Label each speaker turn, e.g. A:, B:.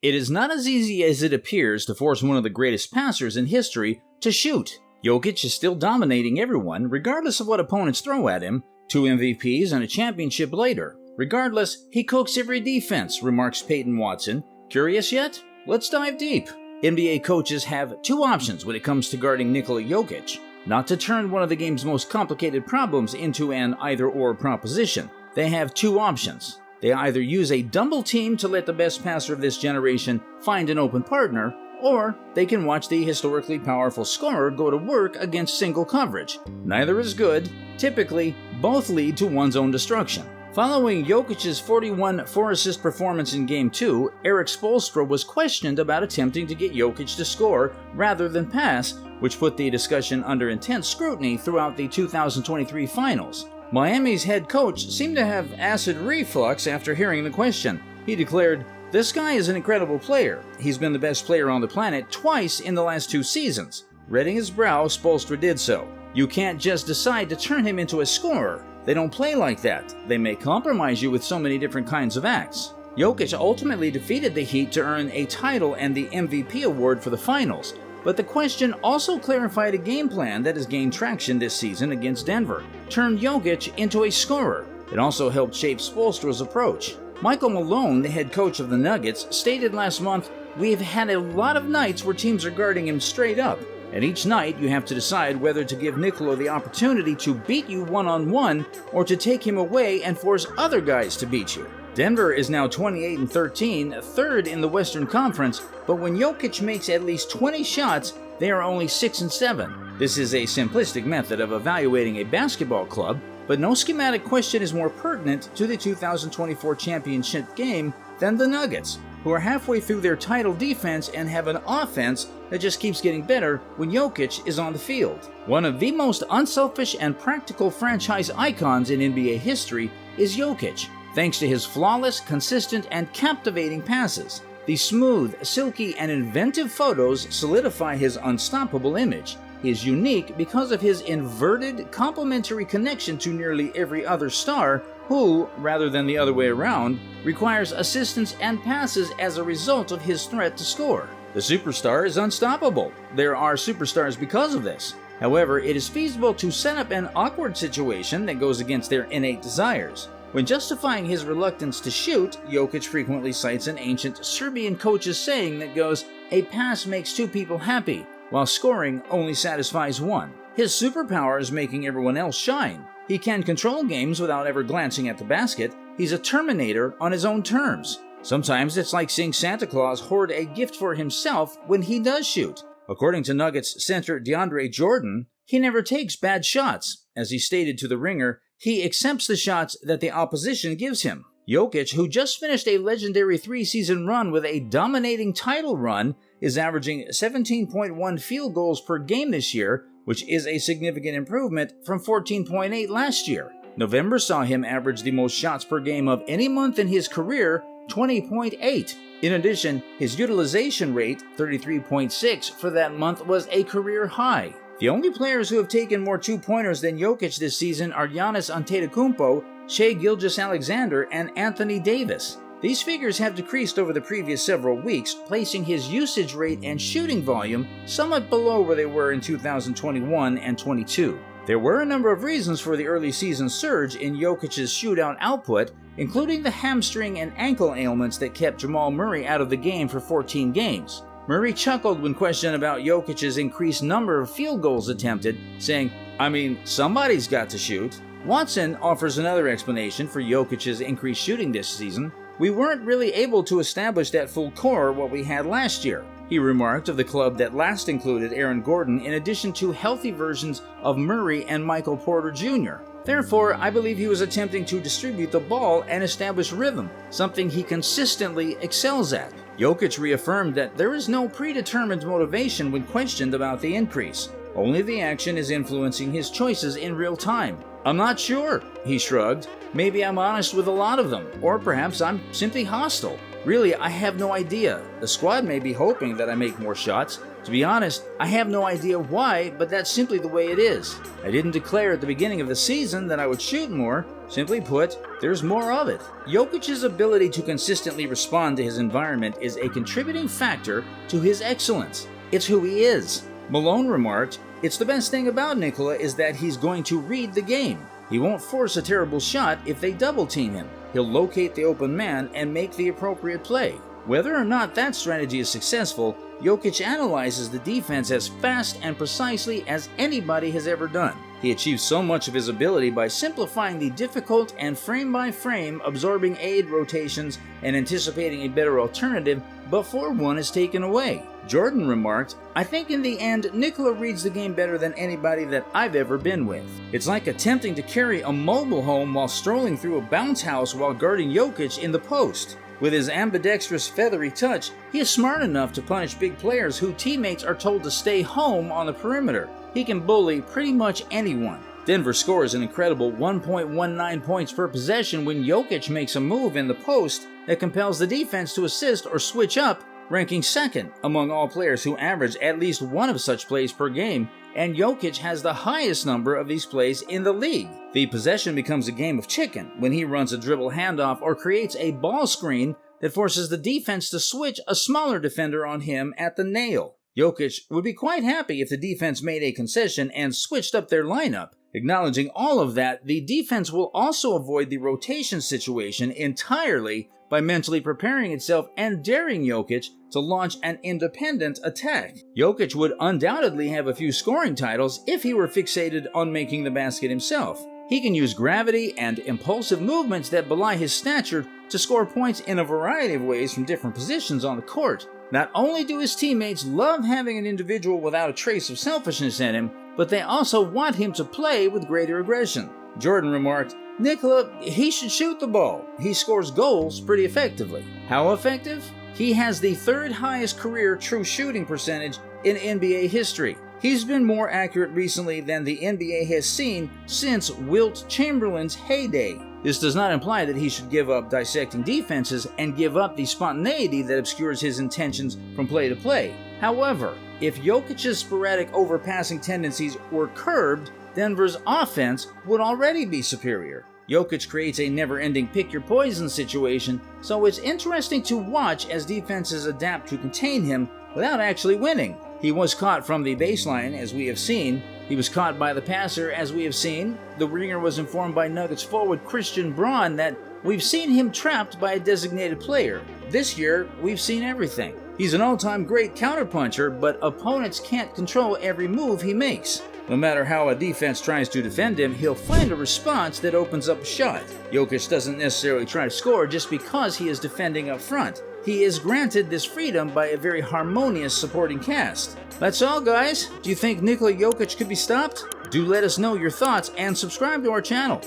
A: It is not as easy as it appears to force one of the greatest passers in history to shoot. Jokic is still dominating everyone, regardless of what opponents throw at him. 2 MVPs and a championship later. Regardless, he cooks every defense, remarks Peyton Watson. Curious yet? Let's dive deep. NBA coaches have 2 options when it comes to guarding Nikola Jokic. Not to turn one of the game's most complicated problems into an either-or proposition. They have 2 options. They either use a double team to let the best passer of this generation find an open partner, or they can watch the historically powerful scorer go to work against single coverage. Neither is good. Typically, both lead to one's own destruction. Following Jokic's 41 4-assist performance in Game 2, Erik Spoelstra was questioned about attempting to get Jokic to score rather than pass, which put the discussion under intense scrutiny throughout the 2023 finals. Miami's head coach seemed to have acid reflux after hearing the question. He declared, "This guy is an incredible player. He's been the best player on the planet twice in the last 2 seasons." Reddening his brow, Spoelstra did so. "You can't just decide to turn him into a scorer. They don't play like that. They may compromise you with so many different kinds of acts." Jokic ultimately defeated the Heat to earn a title and the MVP award for the finals, but the question also clarified a game plan that has gained traction this season against Denver. Turned Jokic into a scorer. It also helped shape Spoelstra's approach. Michael Malone, the head coach of the Nuggets, stated last month, "We've had a lot of nights where teams are guarding him straight up. And each night, you have to decide whether to give Nikola the opportunity to beat you one-on-one or to take him away and force other guys to beat you." Denver is now 28-13, third in the Western Conference, but when Jokic makes at least 20 shots, they are only 6-7. This is a simplistic method of evaluating a basketball club, but no schematic question is more pertinent to the 2024 championship game than the Nuggets, who are halfway through their title defense and have an offense that just keeps getting better when Jokic is on the field. One of the most unselfish and practical franchise icons in NBA history is Jokic, thanks to his flawless, consistent, and captivating passes. The smooth, silky, and inventive photos solidify his unstoppable image. He is unique because of his inverted, complementary connection to nearly every other star who, rather than the other way around, requires assistance and passes as a result of his threat to score. The superstar is unstoppable. There are superstars because of this. However, it is feasible to set up an awkward situation that goes against their innate desires. When justifying his reluctance to shoot, Jokic frequently cites an ancient Serbian coach's saying that goes, "A pass makes 2 people happy, while scoring only satisfies 1. His superpower is making everyone else shine. He can control games without ever glancing at the basket. He's a Terminator on his own terms. Sometimes it's like seeing Santa Claus hoard a gift for himself when he does shoot." According to Nuggets center DeAndre Jordan, he never takes bad shots. As he stated to The Ringer, he accepts the shots that the opposition gives him. Jokic, who just finished a legendary 3-season run with a dominating title run, is averaging 17.1 field goals per game this year, which is a significant improvement from 14.8 last year. November saw him average the most shots per game of any month in his career, 20.8. In addition, his utilization rate, 33.6 for that month, was a career high. The only players who have taken more 2-pointers than Jokic this season are Giannis Antetokounmpo, Shai Gilgeous-Alexander, and Anthony Davis. These figures have decreased over the previous several weeks, placing his usage rate and shooting volume somewhat below where they were in 2021 and 22. There were a number of reasons for the early season surge in Jokic's shootout output, including the hamstring and ankle ailments that kept Jamal Murray out of the game for 14 games. Murray chuckled when questioned about Jokic's increased number of field goals attempted, saying, "I mean, somebody's got to shoot." Watson offers another explanation for Jokic's increased shooting this season. "We weren't really able to establish that full core what we had last year," he remarked of the club that last included Aaron Gordon in addition to healthy versions of Murray and Michael Porter Jr. "Therefore, I believe he was attempting to distribute the ball and establish rhythm, something he consistently excels at." Jokic reaffirmed that there is no predetermined motivation when questioned about the increase. Only the action is influencing his choices in real time. "I'm not sure," he shrugged. "Maybe I'm honest with a lot of them, or perhaps I'm simply hostile. Really, I have no idea. The squad may be hoping that I make more shots. To be honest, I have no idea why, but that's simply the way it is. I didn't declare at the beginning of the season that I would shoot more, Simply put, there's more of it. Jokic's ability to consistently respond to his environment is a contributing factor to his excellence. It's who he is. Malone remarked, "It's the best thing about Nikola is that he's going to read the game. He won't force a terrible shot if they double team him. He'll locate the open man and make the appropriate play." Whether or not that strategy is successful, Jokic analyzes the defense as fast and precisely as anybody has ever done. He achieves so much of his ability by simplifying the difficult and frame-by-frame absorbing aid rotations and anticipating a better alternative before one is taken away. Jordan remarked, "I think in the end, Nikola reads the game better than anybody that I've ever been with. It's like attempting to carry a mobile home while strolling through a bounce house while guarding Jokic in the post. With his ambidextrous, feathery touch, he is smart enough to punish big players who teammates are told to stay home on the perimeter. He can bully pretty much anyone." Denver scores an incredible 1.19 points per possession when Jokic makes a move in the post that compels the defense to assist or switch up, ranking second among all players who average at least one of such plays per game, and Jokic has the highest number of these plays in the league. The possession becomes a game of chicken when he runs a dribble handoff or creates a ball screen that forces the defense to switch a smaller defender on him at the nail. Jokic would be quite happy if the defense made a concession and switched up their lineup. Acknowledging all of that, the defense will also avoid the rotation situation entirely by mentally preparing itself and daring Jokic to launch an independent attack. Jokic would undoubtedly have a few scoring titles if he were fixated on making the basket himself. He can use gravity and impulsive movements that belie his stature to score points in a variety of ways from different positions on the court. Not only do his teammates love having an individual without a trace of selfishness in him, but they also want him to play with greater aggression. Jordan remarked, "Nikola, he should shoot the ball. He scores goals pretty effectively." How effective? He has the third highest career true shooting percentage in NBA history. He's been more accurate recently than the NBA has seen since Wilt Chamberlain's heyday. This does not imply that he should give up dissecting defenses and give up the spontaneity that obscures his intentions from play to play. However, if Jokic's sporadic overpassing tendencies were curbed, Denver's offense would already be superior. Jokic creates a never-ending pick-your-poison situation, so it's interesting to watch as defenses adapt to contain him without actually winning. He was caught from the baseline, as we have seen. He was caught by the passer, as we have seen. The Ringer was informed by Nuggets forward Christian Braun that we've seen him trapped by a designated player. This year, we've seen everything. He's an all-time great counterpuncher, but opponents can't control every move he makes. No matter how a defense tries to defend him, he'll find a response that opens up a shot. Jokic doesn't necessarily try to score just because he is defending up front. He is granted this freedom by a very harmonious supporting cast. That's all, guys. Do you think Nikola Jokic could be stopped? Do let us know your thoughts and subscribe to our channel.